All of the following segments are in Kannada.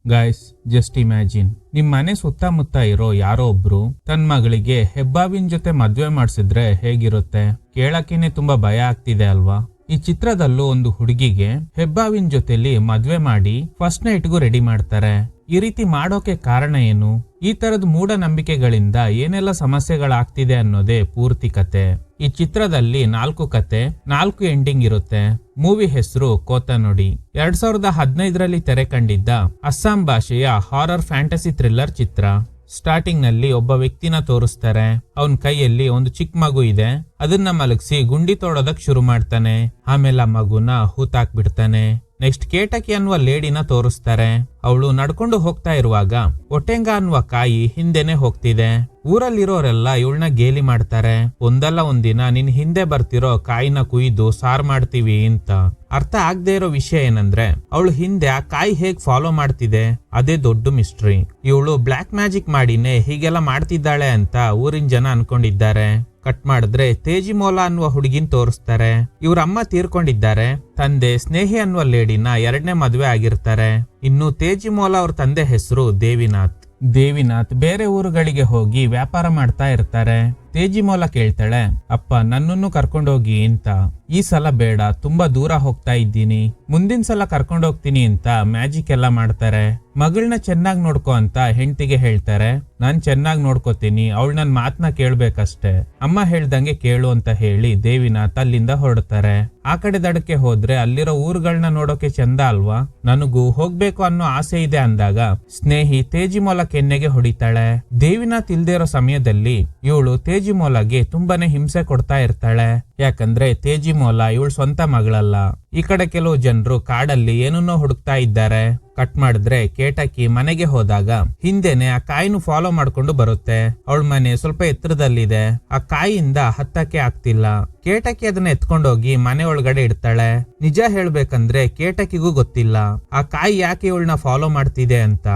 ಗಾಯ್ಸ್, ಜಸ್ಟ್ ಇಮ್ಯಾಜಿನ್, ನಿಮ್ ಮನೆ ಸುತ್ತಮುತ್ತ ಇರೋ ಯಾರೋ ಒಬ್ರು ತನ್ನ ಮಗಳಿಗೆ ಹೆಬ್ಬಾವಿನ ಜೊತೆ ಮದ್ವೆ ಮಾಡ್ಸಿದ್ರೆ ಹೇಗಿರುತ್ತೆ? ಕೇಳಕ್ಕೇನೆ ತುಂಬಾ ಭಯ ಆಗ್ತಿದೆ ಅಲ್ವಾ? ಈ ಚಿತ್ರದಲ್ಲೂ ಒಂದು ಹುಡುಗಿಗೆ ಹೆಬ್ಬಾವಿನ ಜೊತೆಲಿ ಮದ್ವೆ ಮಾಡಿ ಫಸ್ಟ್ ನೈಟ್ಗೂ ರೆಡಿ ಮಾಡ್ತಾರೆ. ಈ ರೀತಿ ಮಾಡೋಕೆ ಕಾರಣ ಏನು? ಈ ತರದ ಮೂಢನಂಬಿಕೆಗಳಿಂದ ಏನೆಲ್ಲ ಸಮಸ್ಯೆಗಳಾಗ್ತಿದೆ ಅನ್ನೋದೇ ಪೂರ್ತಿ ಕತೆ. ಈ ಚಿತ್ರದಲ್ಲಿ 4 ಕತೆ, 4 ಎಂಡಿಂಗ್ ಇರುತ್ತೆ. ಮೂವಿ ಹೆಸರು ಕೋತನೊಡಿ. 2015ರಲ್ಲಿ ತೆರೆ ಕಂಡಿದ್ದ ಅಸ್ಸಾಂ ಭಾಷೆಯ ಹಾರರ್ ಫ್ಯಾಂಟಸಿ ಥ್ರಿಲ್ಲರ್ ಚಿತ್ರ. ಸ್ಟಾರ್ಟಿಂಗ್ ನಲ್ಲಿ ಒಬ್ಬ ವ್ಯಕ್ತಿನ ತೋರಿಸ್ತಾರೆ. ಅವನ್ ಕೈಯಲ್ಲಿ ಒಂದು ಚಿಕ್ಕ ಮಗು ಇದೆ. ಅದನ್ನ ಮಲಗಿಸಿ ಗುಂಡಿ ತೋಡೋದಕ್ ಶುರು ಮಾಡ್ತಾನೆ. ಆಮೇಲೆ ಆ ಮಗುನ ಹೂತಾಕ್ಬಿಡ್ತಾನೆ. ನೆಕ್ಸ್ಟ್ ಕೇಟಕಿ ಅನ್ನುವ ಲೇಡಿನ ತೋರಿಸ್ತಾರೆ. ಅವಳು ನಡ್ಕೊಂಡು ಹೋಗ್ತಾ ಇರುವಾಗ ಒಟೆಂಗ ಅನ್ನುವ ಕಾಯಿ ಹಿಂದೆನೆ ಹೋಗ್ತಿದೆ. ಊರಲ್ಲಿರೋರೆಲ್ಲ ಇವಳನ್ನ ಗೇಲಿ ಮಾಡ್ತಾರೆ. ಒಂದಲ್ಲ ಒಂದಿನ ನಿನ್ ಹಿಂದೆ ಬರ್ತಿರೋ ಕಾಯಿನ ಕುಯ್ದು ಸಾರ್ ಮಾಡ್ತೀವಿ ಅಂತ. ಅರ್ಥ ಆಗದೆ ಇರೋ ವಿಷಯ ಏನಂದ್ರೆ ಅವಳು ಹಿಂದೆ ಆ ಕಾಯಿ ಹೇಗ್ ಫಾಲೋ ಮಾಡ್ತಿದೆ ಅದೇ ದೊಡ್ಡ ಮಿಸ್ಟ್ರಿ. ಇವಳು ಬ್ಲಾಕ್ ಮ್ಯಾಜಿಕ್ ಮಾಡಿನೇ ಹೀಗೆಲ್ಲ ಮಾಡ್ತಿದ್ದಾಳೆ ಅಂತ ಊರಿನ ಜನ ಅನ್ಕೊಂಡಿದ್ದಾರೆ. ಕಟ್ ಮಾಡಿದ್ರೆ ತೇಜಿಮೋಲಾ ಅನ್ನುವ ಹುಡುಗಿನ ತೋರಿಸ್ತಾರೆ. ಇವ್ರ ಅಮ್ಮ ತೀರ್ಕೊಂಡಿದ್ದಾರೆ. ತಂದೆ ಸ್ನೇಹಿ ಅನ್ನುವ ಲೇಡಿನ 2ನೇ ಮದುವೆ ಆಗಿರ್ತಾರೆ. ಇನ್ನು ತೇಜಿಮೋಲಾ ಅವ್ರ ತಂದೆ ಹೆಸರು ದೇವಿನಾಥ್ ಬೇರೆ ಊರುಗಳಿಗೆ ಹೋಗಿ ವ್ಯಾಪಾರ ಮಾಡ್ತಾ ಇರ್ತಾರೆ. ತೇಜಿಮೋಲಾ ಕೇಳ್ತಾಳೆ, ಅಪ್ಪ ನನ್ನನ್ನು ಕರ್ಕೊಂಡೋಗಿ ಅಂತ. ಈ ಸಲ ಬೇಡ, ತುಂಬಾ ದೂರ ಹೋಗ್ತಾ ಇದ್ದೀನಿ, ಮುಂದಿನ ಸಲ ಕರ್ಕೊಂಡೋಗ್ತೀನಿ ಅಂತ ಮ್ಯಾಜಿಕ್ ಎಲ್ಲ ಮಾಡ್ತಾರೆ. ಮಗಳನ್ನ ಚೆನ್ನಾಗ್ ನೋಡ್ಕೊ ಅಂತ ಹೆಂಡತಿಗೆ ಹೇಳ್ತಾರೆ. ನಾನ್ ಚೆನ್ನಾಗ್ ನೋಡ್ಕೋತೀನಿ, ಅವಳು ನನ್ ಮಾತನ್ನ ಕೇಳ್ಬೇಕಷ್ಟೆ, ಅಮ್ಮ ಹೇಳ್ದಂಗೆ ಕೇಳು ಅಂತ ಹೇಳಿ ದೇವಿನಾಥ್ ಅಲ್ಲಿಂದ ಹೊರಡ್ತಾರೆ. ಆ ಕಡೆ ದಡಕ್ಕೆ ಹೋದ್ರೆ ಅಲ್ಲಿರೋ ಊರುಗಳನ್ನ ನೋಡೋಕೆ ಚಂದ ಅಲ್ವಾ? ನನಗೂ ಹೋಗ್ಬೇಕು ಅನ್ನೋ ಆಸೆ ಇದೆ ಅಂದಾಗ ಸ್ನೇಹಿ ತೇಜಿಮೋಲಾ ಕೆನ್ನೆಗೆ ಹೊಡಿತಾಳೆ. ದೇವಿನಾಥ್ ಇಲ್ದೇ ಇರೋ ಸಮಯದಲ್ಲಿ ಇವಳು ತೇಜಿಮೋಲಾಗೆ ತುಂಬಾನೇ ಹಿಂಸೆ ಕೊಡ್ತಾ ಇರ್ತಾಳೆ. ಯಾಕಂದ್ರೆ ತೇಜಿಮೋಲಾ ಇವಳು ಸ್ವಂತ ಮಗಳಲ್ಲ. ಈ ಕಡೆ ಕೆಲವು ಜನರು ಕಾಡಲ್ಲಿ ಏನನ್ನೋ ಹುಡುಕ್ತಾ ಇದ್ದಾರೆ. ಕಟ್ ಮಾಡಿದ್ರೆ ಕೇಟಕಿ ಮನೆಗೆ ಹೋದಾಗ ಹಿಂದೆನೆ ಆ ಕಾಯಿನ ಫಾಲೋ ಮಾಡ್ಕೊಂಡು ಬರುತ್ತೆ. ಅವಳ ಮನೆ ಸ್ವಲ್ಪ ಎತ್ತರದಲ್ಲಿದೆ. ಆ ಕಾಯಿಯಿಂದ ಹತ್ತಕ್ಕೆ ಆಗ್ತಿಲ್ಲ. ಕೇಟಕಿ ಅದನ್ನ ಎತ್ಕೊಂಡೋಗಿ ಮನೆ ಒಳಗಡೆ ಇಡ್ತಾಳೆ. ನಿಜ ಹೇಳ್ಬೇಕಂದ್ರೆ ಕೇಟಕಿಗೂ ಗೊತ್ತಿಲ್ಲ ಆ ಕಾಯಿ ಯಾಕೆ ಇವಳನ್ನ ಫಾಲೋ ಮಾಡ್ತಿದೆ ಅಂತ.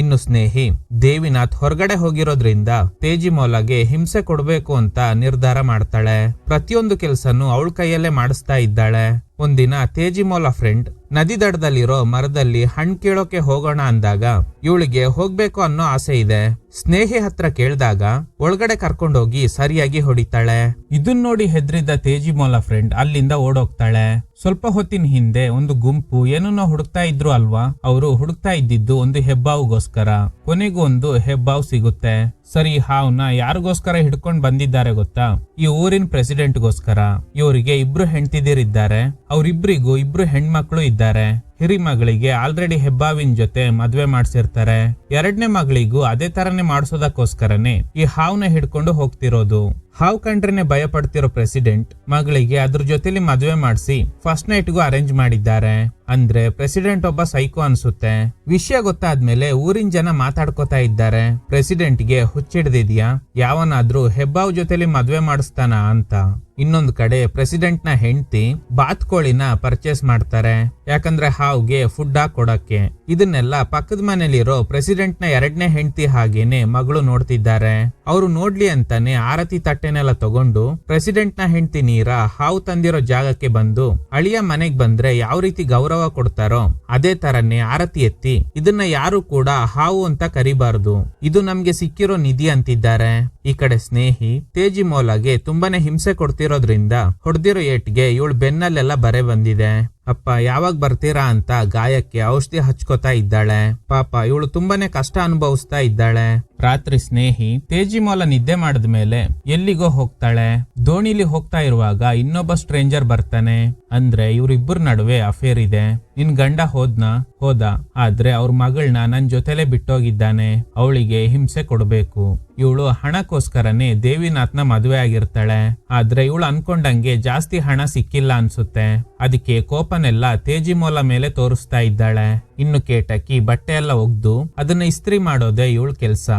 ಇನ್ನು ಸ್ನೇಹಿ ದೇವಿನಾಥ್ ಹೊರಗಡೆ ಹೋಗಿರೋದ್ರಿಂದ ತೇಜಿಮೋಲಾಗೆ ಹಿಂಸೆ ಕೊಡ್ಬೇಕು ಅಂತ ನಿರ್ಧಾರ ಮಾಡ್ತಾಳೆ. ಪ್ರತಿಯೊಂದು ಕೆಲ್ಸನೂ ಅವಳ ಕೈಯಲ್ಲೇ ಮಾಡಿಸ್ತಾ ಇದ್ದಾಳೆ. ಒಂದಿನ ತೇಜಿಮೋಲಾ ಫ್ರೆಂಡ್ ನದಿ ದಡದಲ್ಲಿರೋ ಮರದಲ್ಲಿ ಹಣ್ಣು ಕೀಳೋಕೆ ಹೋಗೋಣ ಅಂದಾಗ ಇವಳಿಗೆ ಹೋಗ್ಬೇಕು ಅನ್ನೋ ಆಸೆ ಇದೆ. ಸ್ನೇಹಿ ಹತ್ರ ಕೇಳಿದಾಗ ಒಳಗಡೆ ಕರ್ಕೊಂಡೋಗಿ ಸರಿಯಾಗಿ ಹೊಡಿತಾಳೆ. ಇದನ್ ನೋಡಿ ಹೆದ್ರಿದ್ದ ತೇಜಿಮೋಲಾ ಫ್ರೆಂಡ್ ಅಲ್ಲಿಂದ ಓಡೋಗ್ತಾಳೆ. ಸ್ವಲ್ಪ ಹೊತ್ತಿನ ಹಿಂದೆ ಒಂದು ಗುಂಪು ಏನನ್ನೋ ಹುಡುಕ್ತಾ ಇದ್ರು ಅಲ್ವಾ? ಅವರು ಹುಡುಕ್ತಾ ಇದ್ದಿದ್ದು ಒಂದು ಹೆಬ್ಬಾವುಗೋಸ್ಕರ. ಕೊನೆಗೂ ಒಂದು ಹೆಬ್ಬಾವು ಸಿಗುತ್ತೆ. ಸರಿ, ಹಾವ್ನ ಯಾರಿಗೋಸ್ಕರ ಹಿಡ್ಕೊಂಡ್ ಬಂದಿದ್ದಾರೆ ಗೊತ್ತಾ? ಈ ಊರಿನ ಪ್ರೆಸಿಡೆಂಟ್ಗೋಸ್ಕರ. ಇವರಿಗೆ 2 ಹೆಂಡತಿದಿರಿದ್ದಾರೆ. ಅವ್ರಿಬ್ರಿಗೂ 2 ಹೆಣ್ಮಕ್ಳು ಇದ್ದಾರೆ. ಹಿರಿ ಮಗಳಿಗೆ ಆಲ್ರೆಡಿ ಹೆಬ್ಬಾವಿನ ಜೊತೆ ಮದ್ವೆ ಮಾಡ್ಸಿರ್ತಾರೆ. 2ನೇ ಮಗಳಿಗೂ ಅದೇ ತರನೇ ಮಾಡ್ಸೋದಕ್ಕೋಸ್ಕರನೇ ಈ ಹಾವ್ನ ಹಿಡ್ಕೊಂಡು ಹೋಗ್ತಿರೋದು. ಹಾವ್ ಕಂಡ್ರೇನೆ ಭಯ ಪಡ್ತಿರೋ ಪ್ರೆಸಿಡೆಂಟ್ ಮಗಳಿಗೆ ಅದ್ರ ಜೊತೆಲಿ ಮದ್ವೆ ಮಾಡಿಸಿ ಫಸ್ಟ್ ನೈಟ್ಗೂ ಅರೇಂಜ್ ಮಾಡಿದ್ದಾರೆ. ಅಂದ್ರೆ ಪ್ರೆಸಿಡೆಂಟ್ ಒಬ್ಬ ಸೈಕೋ ಅನ್ಸುತ್ತೆ. ವಿಷಯ ಗೊತ್ತಾದ್ಮೇಲೆ ಊರಿನ ಜನ ಮಾತಾಡ್ಕೋತಾ ಇದ್ದಾರೆ. ಪ್ರೆಸಿಡೆಂಟ್ಗೆ ಹುಚ್ಚಿಡ್ದಿದ್ಯಾ, ಯಾವನಾದ್ರೂ ಹೆಬ್ಬಾವ್ ಜೊತೆಲಿ ಮದ್ವೆ ಮಾಡಿಸ್ತಾನ ಅಂತ. ಇನ್ನೊಂದು ಕಡೆ ಪ್ರೆಸಿಡೆಂಟ್ ನ ಹೆಂಡತಿ ಬಾತ್ಕೋಳಿನ ಪರ್ಚೇಸ್ ಮಾಡ್ತಾರೆ. ಯಾಕಂದ್ರೆ ಹಾವ್ಗೆ ಫುಡ್ ಕೊಡಕ್ಕೆ. ಇದನ್ನೆಲ್ಲ ಪಕ್ಕದ ಮನೇಲಿರೋ ಪ್ರೆಸಿಡೆಂಟ್ ನ 2ನೇ ಹೆಂಡತಿ ಹಾಗೇನೆ ಮಗಳು ನೋಡ್ತಿದ್ದಾರೆ. ಅವರು ನೋಡ್ಲಿ ಅಂತಾನೆ ಆರತಿ ತಟ್ಟೆನೆಲ್ಲ ತಗೊಂಡು ಪ್ರೆಸಿಡೆಂಟ್ ನ ಹೆಂಡತಿ ನೀರಾ ಹಾವು ತಂದಿರೋ ಜಾಗಕ್ಕೆ ಬಂದು ಅಳಿಯ ಮನೆಗ್ ಬಂದ್ರೆ ಯಾವ ರೀತಿ ಗೌರವ ಕೊಡ್ತಾರೋ ಅದೇ ತರನೇ ಆರತಿ ಎತ್ತಿ ಇದನ್ನ ಯಾರು ಕೂಡ ಹಾವು ಅಂತ ಕರಿಬಾರ್ದು, ಇದು ನಮ್ಗೆ ಸಿಕ್ಕಿರೋ ನಿಧಿ ಅಂತಿದ್ದಾರೆ. ಈ ಕಡೆ ಸ್ನೇಹಿ ತೇಜಿಮೋಲಾಗೆ ತುಂಬಾನೇ ಹಿಂಸೆ ಕೊಡ್ತಿರೋದ್ರಿಂದ ಹೊಡೆದಿರೋ ಏಟ್ಗೆ ಇವಳು ಬೆನ್ನಲ್ಲೆಲ್ಲ ಬರೆ ಬಂದಿದೆ. ಅಪ್ಪ ಯಾವಾಗ ಬರ್ತೀರಾ ಅಂತ ಗಾಯಕ್ಕೆ ಔಷಧಿ ಹಚ್ಕೋತಾ ಇದ್ದಾಳೆ. ಪಾಪ ಇವಳು ತುಂಬಾನೇ ಕಷ್ಟ ಅನುಭವಿಸ್ತಾ ಇದ್ದಾಳೆ. ರಾತ್ರಿ ಸ್ನೇಹಿ ತೇಜಿಮೋಲಾ ನಿದ್ದೆ ಮಾಡಿದ್ಮೇಲೆ ಎಲ್ಲಿಗೋ ಹೋಗ್ತಾಳೆ. ದೋಣಿಲಿ ಹೋಗ್ತಾ ಇರುವಾಗ ಇನ್ನೊಬ್ಬ ಸ್ಟ್ರೇಂಜರ್ ಬರ್ತಾನೆ. ಅಂದ್ರೆ ಇವ್ರಿಬ್ಬರ ನಡುವೆ ಅಫೇರ್ ಇದೆ. ನಿನ್ ಗಂಡ ಹೋದ, ಆದ್ರೆ ಅವ್ರ ಮಗಳನ್ನ ನನ್ ಜೊತೆಲೆ ಬಿಟ್ಟೋಗಿದ್ದಾನೆ, ಅವಳಿಗೆ ಹಿಂಸೆ ಕೊಡ್ಬೇಕು. ಇವಳು ಹಣಕ್ಕೋಸ್ಕರನೇ ದೇವಿನಾಥ್ನ ಮದುವೆ ಆಗಿರ್ತಾಳೆ. ಆದ್ರೆ ಇವಳು ಅನ್ಕೊಂಡಂಗೆ ಜಾಸ್ತಿ ಹಣ ಸಿಕ್ಕಿಲ್ಲ ಅನ್ಸುತ್ತೆ. ಅದಕ್ಕೆ ಕೋಪನೆಲ್ಲ ತೇಜಿಮೋಲಾ ಮೇಲೆ ತೋರಿಸ್ತಾ ಇದ್ದಾಳೆ. ಇನ್ನು ಕೇಟಕಿ ಬಟ್ಟೆ ಎಲ್ಲ ಒಗ್ದು ಅದನ್ನ ಇಸ್ತ್ರಿ ಮಾಡೋದೇ ಇವಳ ಕೆಲ್ಸ.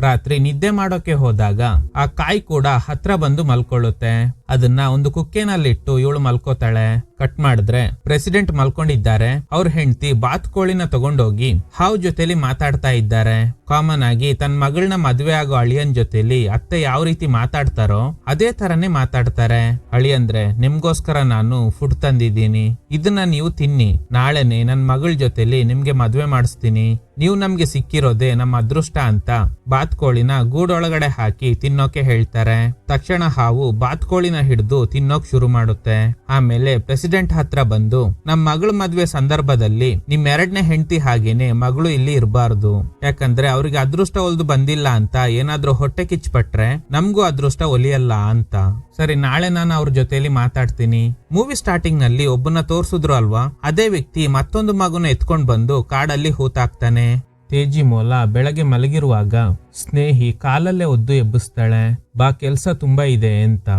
ರಾತ್ರಿ ನಿದ್ದೆ ಮಾಡೋಕೆ ಹೋದಾಗ ಆ ಕಾಯಿ ಕೂಡ ಹತ್ರ ಬಂದು ಮಲ್ಕೊಳ್ಳುತ್ತೆ. ಅದನ್ನ ಒಂದು ಕುಕ್ಕೆನಲ್ಲಿಟ್ಟು ಇವಳು ಮಲ್ಕೋತಾಳೆ. ಕಟ್ ಮಾಡಿದ್ರೆ ಪ್ರೆಸಿಡೆಂಟ್ ಮಲ್ಕೊಂಡಿದ್ದಾರೆ. ಅವ್ರ ಹೆಂಡತಿ ಬಾತ್ಕೋಳಿನ ತಗೊಂಡೋಗಿ ಹಾವ್ ಜೊತೆಲಿ ಮಾತಾಡ್ತಾ ಇದ್ದಾರೆ. ಕಾಮನ್ ಆಗಿ ತನ್ನ ಮಗಳನ್ನ ಮದ್ವೆ ಆಗೋ ಅಳಿಯನ್ ಜೊತೆಲಿ ಅತ್ತೆ ಯಾವ ರೀತಿ ಮಾತಾಡ್ತಾರೋ ಅದೇ ತರನೇ ಮಾತಾಡ್ತಾರೆ. ಅಳಿಯಂದ್ರೆ ನಿಮ್ಗೋಸ್ಕರ ನಾನು ಫುಡ್ ತಂದಿದ್ದೀನಿ, ಇದನ್ನ ನೀವು ತಿನ್ನಿ, ನಾಳೆನೆ ನನ್ ಮಗಳ ಜೊತೆಲಿ ನಿಮ್ಗೆ ಮದ್ವೆ ಮಾಡಿಸ್ತೀನಿ, ನೀವು ನಮ್ಗೆ ಸಿಕ್ಕಿರೋದೇ ನಮ್ಮ ಅದೃಷ್ಟ ಅಂತ ಬಾತ್ಕೋಳಿನ ಗೂಡೊಳಗಡೆ ಹಾಕಿ ತಿನ್ನೋಕೆ ಹೇಳ್ತಾರೆ. ತಕ್ಷಣ ಹಾವು ಬಾತ್ಕೋಳಿನ ಹಿಡಿದು ತಿನ್ನೋಕ್ ಶುರು ಮಾಡುತ್ತೆ. ಆಮೇಲೆ ಪ್ರೆಸಿಡೆಂಟ್ ಹತ್ರ ಬಂದು ನಮ್ ಮಗಳ ಮದ್ವೆ ಸಂದರ್ಭದಲ್ಲಿ ನಿಮ್ 2ನೇ ಹೆಂಡತಿ ಹಾಗೇನೆ ಮಗಳು ಇಲ್ಲಿ ಇರಬಾರ್ದು, ಯಾಕಂದ್ರೆ ಅವ್ರಿಗೆ ಅದೃಷ್ಟ ಒಲ್ದು ಬಂದಿಲ್ಲ ಅಂತ ಏನಾದ್ರೂ ಹೊಟ್ಟೆ ಕಿಚ್ಪಟ್ರೆ ನಮ್ಗೂ ಅದೃಷ್ಟ ಒಲಿಯಲ್ಲ ಅಂತ. ಸರಿ, ನಾಳೆ ನಾನು ಅವ್ರ ಜೊತೆಲಿ ಮಾತಾಡ್ತೀನಿ. ಮೂವಿ ಸ್ಟಾರ್ಟಿಂಗ್ ನಲ್ಲಿ ಒಬ್ಬನ ತೋರ್ಸುದ್ರು ಅಲ್ವಾ, ಅದೇ ವ್ಯಕ್ತಿ ಮತ್ತೊಂದು ಮಗುನ ಎತ್ಕೊಂಡ್ ಬಂದು ಕಾಡಲ್ಲಿ ಹೂತಾಕ್ತಾನೆ. ತೇಜಿ ಮೊಲ ಬೆಳಗ್ಗೆ ಮಲಗಿರುವಾಗ ಸ್ನೇಹಿ ಕಾಲಲ್ಲೇ ಒದ್ದು ಎಬ್ಬಿಸ್ತಾಳೆ, ಬಾ ಕೆಲ್ಸ ತುಂಬಾ ಇದೆ ಅಂತ.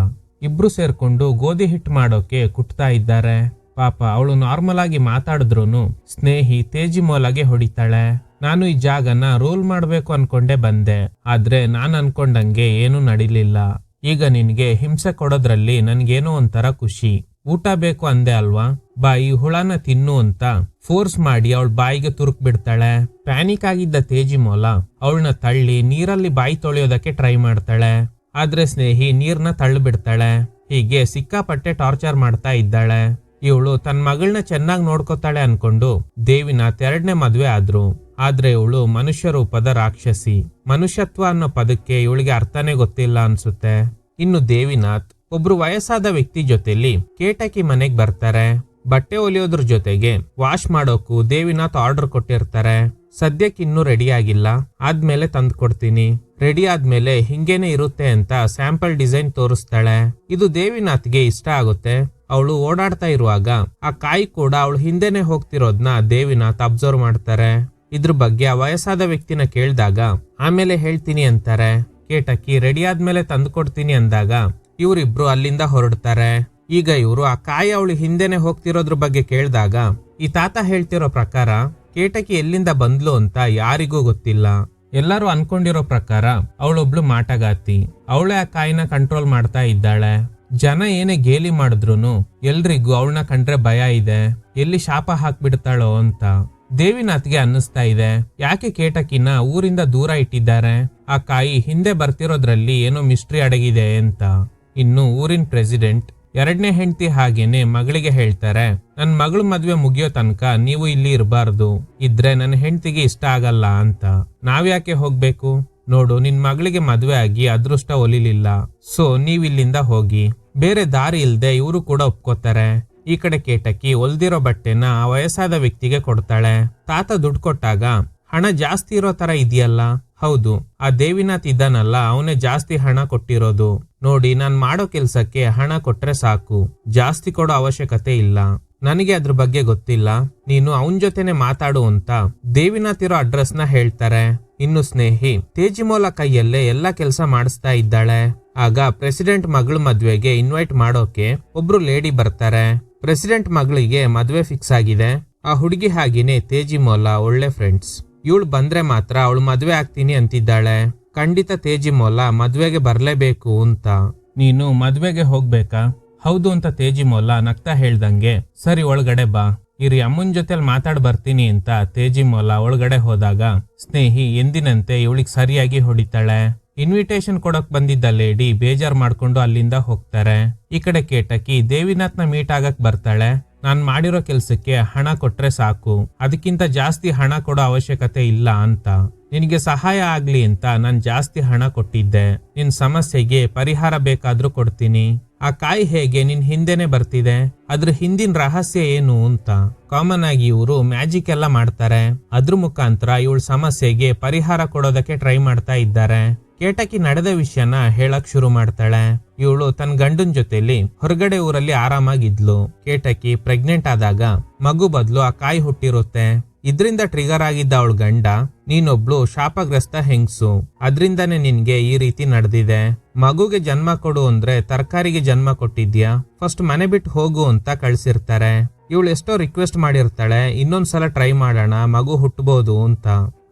ಇಬ್ರು ಸೇರ್ಕೊಂಡು ಗೋಧಿ ಹಿಟ್ಟು ಮಾಡೋಕೆ ಕುಟ್ತಾ ಇದ್ದಾರೆ. ಪಾಪ ಅವಳು ನಾರ್ಮಲ್ ಆಗಿ ಮಾತಾಡಿದ್ರುನು ಸ್ನೇಹಿ ತೇಜಿ ಮೊಲಗೆ ಹೊಡಿತಾಳೆ. ನಾನು ಈ ಜಾಗನ ರೂಲ್ ಮಾಡ್ಬೇಕು ಅನ್ಕೊಂಡೆ ಬಂದೆ, ಆದ್ರೆ ನಾನ್ ಅನ್ಕೊಂಡಂಗೆ ಏನು ನಡಿಲಿಲ್ಲ. ಈಗ ನಿನ್ಗೆ ಹಿಂಸೆ ಕೊಡೋದ್ರಲ್ಲಿ ನನ್ಗೇನೋ ಒಂಥರ ಖುಷಿ. ಊಟ ಬೇಕು ಅಂದೆ ಅಲ್ವಾ, ಬಾ ಈ ಹುಳನ ತಿನ್ನು ಅಂತ ಫೋರ್ಸ್ ಮಾಡಿ ಅವಳ ಬಾಯಿಗೆ ತುರುಕ್ ಬಿಡ್ತಾಳೆ. ಪ್ಯಾನಿಕ್ ಆಗಿದ್ದ ತೇಜಿ ಮೊಲ ಅವಳನ್ನ ತಳ್ಳಿ ನೀರಲ್ಲಿ ಬಾಯಿ ತೊಳೆಯೋದಕ್ಕೆ ಟ್ರೈ ಮಾಡ್ತಾಳೆ. ಆದ್ರೆ ಸ್ನೇಹಿ ನೀರ್ನ ತಳ್ಳಿ ಬಿಡ್ತಾಳೆ. ಹೀಗೆ ಸಿಕ್ಕಾಪಟ್ಟೆ ಟಾರ್ಚರ್ ಮಾಡ್ತಾ ಇದ್ದಾಳೆ. ಇವಳು ತನ್ನ ಮಗಳನ್ನ ಚೆನ್ನಾಗಿ ನೋಡ್ಕೋತಾಳೆ ಅನ್ಕೊಂಡು ದೇವಿನಾಥ್ 2ನೇ ಮದ್ವೆ ಆದ್ರು. ಆದ್ರೆ ಇವಳು ಮನುಷ್ಯ ರೂಪದ ರಾಕ್ಷಸಿ. ಮನುಷ್ಯತ್ವ ಅನ್ನೋ ಪದಕ್ಕೆ ಇವಳಿಗೆ ಅರ್ಥನೇ ಗೊತ್ತಿಲ್ಲ ಅನ್ಸುತ್ತೆ. ಇನ್ನು ದೇವಿನಾಥ್ ಒಬ್ರು ವಯಸ್ಸಾದ ವ್ಯಕ್ತಿ ಜೊತೆಲಿ ಕೇಟಕಿ ಮನೆಗ್ ಬರ್ತಾರೆ. ಬಟ್ಟೆ ಹೊಲಿಯೋದ್ರ ಜೊತೆಗೆ ವಾಶ್ ಮಾಡೋಕು ದೇವಿನಾಥ್ ಆರ್ಡರ್ ಕೊಟ್ಟಿರ್ತಾರೆ. ಸದ್ಯಕ್ಕೆ ಇನ್ನೂ ರೆಡಿ ಆಗಿಲ್ಲ, ಆದ್ಮೇಲೆ ತಂದು ಕೊಡ್ತೀನಿ. ರೆಡಿ ಆದ್ಮೇಲೆ ಹಿಂಗೇನೆ ಇರುತ್ತೆ ಅಂತ ಸ್ಯಾಂಪಲ್ ಡಿಸೈನ್ ತೋರಿಸ್ತಾಳೆ. ಇದು ದೇವಿನಾಥ್ಗೆ ಇಷ್ಟ ಆಗುತ್ತೆ. ಅವಳು ಓಡಾಡ್ತಾ ಇರುವಾಗ ಆ ಕಾಯಿ ಕೂಡ ಅವಳು ಹಿಂದೆನೆ ಹೋಗ್ತಿರೋದ್ನ ದೇವಿನಾಥ್ ಅಬ್ಸರ್ವ್ ಮಾಡ್ತಾರೆ. ಇದ್ರ ಬಗ್ಗೆ ಆ ವಯಸ್ಸಾದ ವ್ಯಕ್ತಿನ ಕೇಳಿದಾಗ ಆಮೇಲೆ ಹೇಳ್ತೀನಿ ಅಂತಾರೆ. ಕೇಟಕಿ ರೆಡಿ ಆದ್ಮೇಲೆ ತಂದು ಕೊಡ್ತೀನಿ ಅಂದಾಗ ಇವರಿಬ್ರು ಅಲ್ಲಿಂದ ಹೊರಡ್ತಾರೆ. ಈಗ ಇವರು ಆ ಕಾಯಿ ಅವಳು ಹಿಂದೆನೆ ಹೋಗ್ತಿರೋದ್ರ ಬಗ್ಗೆ ಕೇಳಿದಾಗ ಈ ತಾತ ಹೇಳ್ತಿರೋ ಪ್ರಕಾರ ಕೇಟಕಿ ಎಲ್ಲಿಂದ ಬಂದ್ಲು ಅಂತ ಯಾರಿಗೂ ಗೊತ್ತಿಲ್ಲ. ಎಲ್ಲರೂ ಅನ್ಕೊಂಡಿರೋ ಪ್ರಕಾರ ಅವಳೊಬ್ಳು ಮಾಟಗಾತಿ. ಅವಳೇ ಆ ಕಾಯಿನ ಕಂಟ್ರೋಲ್ ಮಾಡ್ತಾ ಇದ್ದಾಳೆ. ಜನ ಏನೇ ಗೇಲಿ ಮಾಡಿದ್ರು ಎಲ್ರಿಗೂ ಅವಳನ್ನ ಕಂಡ್ರೆ ಭಯ ಇದೆ, ಎಲ್ಲಿ ಶಾಪ ಹಾಕ್ಬಿಡ್ತಾಳೋ ಅಂತ. ದೇವಿನಾಥ್ಗೆ ಅನ್ನಿಸ್ತಾ ಇದೆ, ಯಾಕೆ ಕೇಟಕಿನ ಊರಿಂದ ದೂರ ಇಟ್ಟಿದ್ದಾರೆ, ಆ ಕಾಯಿ ಹಿಂದೆ ಬರ್ತಿರೋದ್ರಲ್ಲಿ ಏನೋ ಮಿಸ್ಟ್ರಿ ಅಡಗಿದೆ ಅಂತ. ಇನ್ನು ಊರಿನ ಪ್ರೆಸಿಡೆಂಟ್ 2ನೇ ಹೆಂಡತಿ ಹಾಗೇನೆ ಮಗಳಿಗೆ ಹೇಳ್ತಾರೆ, ನನ್ ಮಗಳ ಮದ್ವೆ ಮುಗಿಯೋ ತನಕ ನೀವು ಇಲ್ಲಿ ಇರಬಾರ್ದು, ಇದ್ರೆ ನನ್ನ ಹೆಂಡತಿಗೆ ಇಷ್ಟ ಆಗಲ್ಲ ಅಂತ. ನಾವ್ಯಾಕೆ ಹೋಗ್ಬೇಕು, ನೋಡು ನಿನ್ ಮಗಳಿಗೆ ಮದ್ವೆ ಆಗಿ ಅದೃಷ್ಟ ಒಲಿಲಿಲ್ಲ, ಸೊ ನೀವಿಲ್ಲಿಂದ ಹೋಗಿ. ಬೇರೆ ದಾರಿ ಇಲ್ದೆ ಇವರು ಕೂಡ ಒಪ್ಕೋತಾರೆ. ಈ ಕಡೆ ಕೇಟಕಿ ಹೊಲ್ದಿರೋ ಬಟ್ಟೆನ ಆ ವಯಸ್ಸಾದ ವ್ಯಕ್ತಿಗೆ ಕೊಡ್ತಾಳೆ. ತಾತ ದುಡ್ಡು ಕೊಟ್ಟಾಗ ಹಣ ಜಾಸ್ತಿ ಇರೋ ತರ ಇದೆಯಲ್ಲ, ಹೌದು ಆ ದೇವಿನಾಥ್ ಇದ್ದಾನಲ್ಲ ಅವನೇ ಜಾಸ್ತಿ ಹಣ ಕೊಟ್ಟಿರೋದು. ನೋಡಿ, ನಾನ್ ಮಾಡೋ ಕೆಲ್ಸಕ್ಕೆ ಹಣ ಕೊಟ್ರೆ ಸಾಕು, ಜಾಸ್ತಿ ಕೊಡೋ ಅವಶ್ಯಕತೆ ಇಲ್ಲ. ನನಗೆ ಅದ್ರ ಬಗ್ಗೆ ಗೊತ್ತಿಲ್ಲ, ನೀನು ಅವನ್ ಜೊತೆನೆ ಮಾತಾಡು ಅಂತ ದೇವಿನಾಥ್ ಇರೋ ಅಡ್ರೆಸ್ ನ ಹೇಳ್ತಾರೆ. ಇನ್ನು ಸ್ನೇಹಿ ತೇಜಿಮೋಲ ಕೈಯಲ್ಲೇ ಎಲ್ಲಾ ಕೆಲ್ಸ ಮಾಡಿಸ್ತಾ ಇದ್ದಾಳೆ. ಆಗ ಪ್ರೆಸಿಡೆಂಟ್ ಮಗಳ ಮದ್ವೆಗೆ ಇನ್ವೈಟ್ ಮಾಡೋಕೆ ಒಬ್ರು ಲೇಡಿ ಬರ್ತಾರೆ. ಪ್ರೆಸಿಡೆಂಟ್ ಮಗಳಿಗೆ ಮದ್ವೆ ಫಿಕ್ಸ್ ಆಗಿದೆ. ಆ ಹುಡುಗಿ ಹಾಗೇನೆ ತೇಜಿಮೋಲ ಒಳ್ಳೆ ಫ್ರೆಂಡ್ಸ್. ಇವಳು ಬಂದ್ರೆ ಮಾತ್ರ ಅವಳು ಮದ್ವೆ ಆಗ್ತೀನಿ ಅಂತಿದ್ದಾಳೆ. ಖಂಡಿತ ತೇಜಿಮೋಲ ಮದ್ವೆಗೆ ಬರ್ಲೇಬೇಕು ಅಂತ. ನೀನು ಮದ್ವೆಗೆ ಹೋಗ್ಬೇಕಾ? ಹೌದು ಅಂತ ತೇಜಿಮೋಲ ನಗ್ತಾ ಹೇಳ್ದಂಗೆ ಸರಿ ಒಳಗಡೆ ಬಾ, ಇರಿ ಅಮ್ಮನ್ ಜೊತೆಲಿ ಮಾತಾಡ್ ಬರ್ತೀನಿ ಅಂತ ತೇಜಿಮೋಲ ಒಳಗಡೆ ಹೋದಾಗ ಸ್ನೇಹಿ ಎಂದಿನಂತೆ ಇವಳಿಗೆ ಸರಿಯಾಗಿ ಹೊಡಿತಾಳೆ. ಇನ್ವಿಟೇಷನ್ ಕೊಡಕ್ ಬಂದಿದ್ದ ಲೇಡಿ ಬೇಜಾರ್ ಮಾಡ್ಕೊಂಡು ಅಲ್ಲಿಂದ ಹೋಗ್ತಾರೆ. ಈ ಕಡೆ ಕೇಟಕಿ ದೇವಿನಾಥ್ನ ಮೀಟ್ ಆಗಕ್ ಬರ್ತಾಳೆ. ನಾನ್ ಮಾಡಿರೋ ಕೆಲ್ಸಕ್ಕೆ ಹಣ ಕೊಟ್ರೆ ಸಾಕು, ಅದಕ್ಕಿಂತ ಜಾಸ್ತಿ ಹಣ ಕೊಡೋ ಅವಶ್ಯಕತೆ ಇಲ್ಲ ಅಂತ. ನಿನಗೆ ಸಹಾಯ ಆಗ್ಲಿ ಅಂತ ನಾನ್ ಜಾಸ್ತಿ ಹಣ ಕೊಟ್ಟಿದ್ದೆ, ನಿನ್ ಸಮಸ್ಯೆಗೆ ಪರಿಹಾರ ಬೇಕಾದ್ರೂ ಕೊಡ್ತೀನಿ. ಆ ಕಾಯಿ ಹೇಗೆ ನಿನ್ ಹಿಂದೆನೆ ಬರ್ತಿದೆ, ಅದ್ರ ಹಿಂದಿನ ರಹಸ್ಯ ಏನು ಅಂತ. ಕಾಮನ್ ಆಗಿ ಇವರು ಮ್ಯಾಜಿಕ್ ಎಲ್ಲ ಮಾಡ್ತಾರೆ, ಅದ್ರ ಮುಖಾಂತರ ಇವಳ ಸಮಸ್ಯೆಗೆ ಪರಿಹಾರ ಕೊಡೋದಕ್ಕೆ ಟ್ರೈ ಮಾಡ್ತಾ ಇದ್ದಾರೆ. ಕೇಟಕಿ ನಡೆದ ವಿಷಯನ ಹೇಳಕ್ ಶುರು ಮಾಡ್ತಾಳೆ. ಇವಳು ತನ್ನ ಗಂಡನ್ ಜೊತೆಲಿ ಹೊರಗಡೆ ಊರಲ್ಲಿ ಆರಾಮಾಗಿದ್ಲು. ಕೇಟಕಿ ಪ್ರೆಗ್ನೆಂಟ್ ಆದಾಗ ಮಗು ಬದಲು ಆ ಕಾಯಿ ಹುಟ್ಟಿರುತ್ತೆ. ಇದ್ರಿಂದ ಟ್ರಿಗರ್ ಆಗಿದ್ದ ಅವಳ ಗಂಡ, ನೀನೊಬ್ಳು ಶಾಪಗ್ರಸ್ತ ಹೆಂಗ್ಸು, ಅದ್ರಿಂದಾನೇ ನಿನ್ಗೆ ಈ ರೀತಿ ನಡೆದಿದೆ. ಮಗುಗೆ ಜನ್ಮ ಕೊಡು ಅಂದ್ರೆ ತರಕಾರಿಗೆ ಜನ್ಮ ಕೊಟ್ಟಿದ್ಯಾ, ಫಸ್ಟ್ ಮನೆ ಬಿಟ್ಟು ಹೋಗು ಅಂತ ಕಳ್ಸಿರ್ತಾರೆ. ಇವಳು ಎಷ್ಟೋ ರಿಕ್ವೆಸ್ಟ್ ಮಾಡಿರ್ತಾಳೆ, ಇನ್ನೊಂದ್ಸಲ ಟ್ರೈ ಮಾಡೋಣ, ಮಗು ಹುಟ್ಟಬಹುದು ಅಂತ.